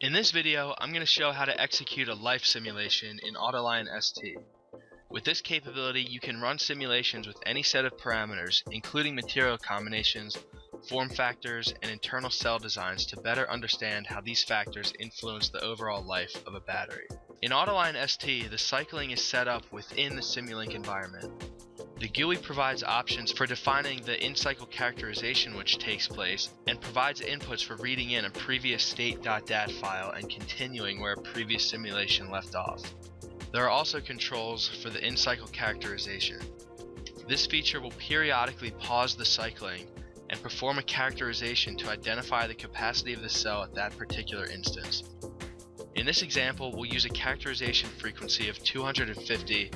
In this video, I'm going to show how to execute a life simulation in AutoLion-ST. With this capability, you can run simulations with any set of parameters, including material combinations, form factors, and internal cell designs to better understand how these factors influence the overall life of a battery. In AutoLion-ST, the cycling is set up within the Simulink environment. The GUI provides options for defining the in-cycle characterization which takes place, and provides inputs for reading in a previous state.dat file and continuing where a previous simulation left off. There are also controls for the in-cycle characterization. This feature will periodically pause the cycling and perform a characterization to identify the capacity of the cell at that particular instance. In this example, we'll use a characterization frequency of 250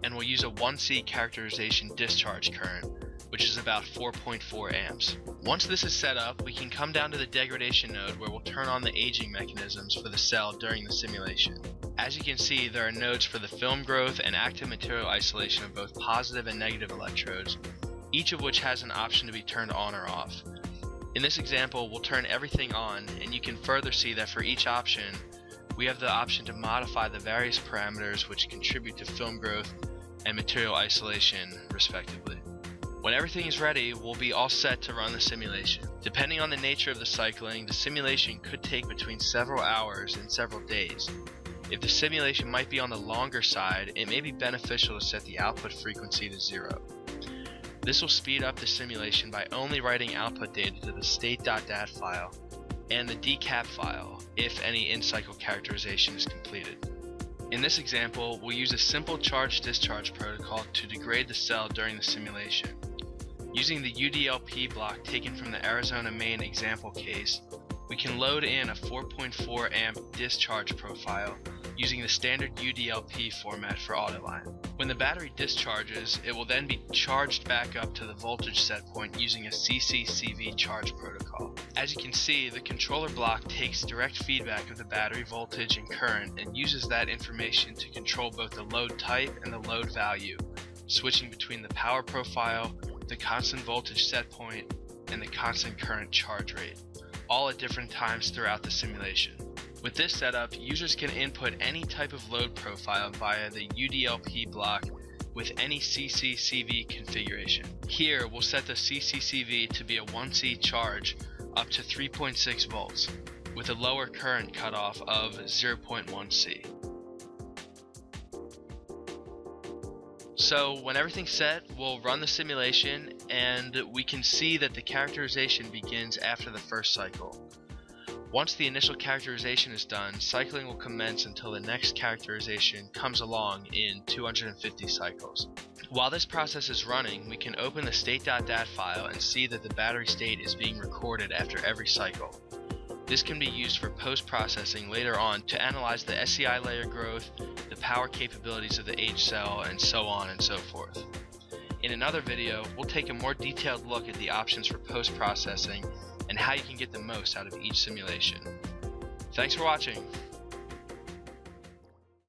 and we'll use a 1C characterization discharge current, which is about 4.4 amps. Once this is set up, we can come down to the degradation node where we'll turn on the aging mechanisms for the cell during the simulation. As you can see, there are nodes for the film growth and active material isolation of both positive and negative electrodes, each of which has an option to be turned on or off. In this example, we'll turn everything on, and you can further see that for each option, we have the option to modify the various parameters which contribute to film growth and material isolation, respectively. When everything is ready, we'll be all set to run the simulation. Depending on the nature of the cycling, the simulation could take between several hours and several days. If the simulation might be on the longer side, it may be beneficial to set the output frequency to 0. This will speed up the simulation by only writing output data to the state.dat file and the decap file if any in-cycle characterization is completed. In this example, we'll use a simple charge-discharge protocol to degrade the cell during the simulation. Using the UDLP block taken from the Arizona main example case, we can load in a 4.4 amp discharge profile using the standard UDLP format for AutoLion. When the battery discharges, it will then be charged back up to the voltage set point using a CCCV charge protocol. As you can see, the controller block takes direct feedback of the battery voltage and current and uses that information to control both the load type and the load value, switching between the power profile, the constant voltage set point, and the constant current charge rate, all at different times throughout the simulation. With this setup, users can input any type of load profile via the UDLP block with any CCCV configuration. Here, we'll set the CCCV to be a 1C charge up to 3.6 volts, with a lower current cutoff of 0.1C. So when everything's set, we'll run the simulation, and we can see that the characterization begins after the first cycle. Once the initial characterization is done, cycling will commence until the next characterization comes along in 250 cycles. While this process is running, we can open the state.dat file and see that the battery state is being recorded after every cycle. This can be used for post-processing later on to analyze the SEI layer growth, the power capabilities of the aged cell, and so on and so forth. In another video, we'll take a more detailed look at the options for post-processing and how you can get the most out of each simulation. Thanks for watching.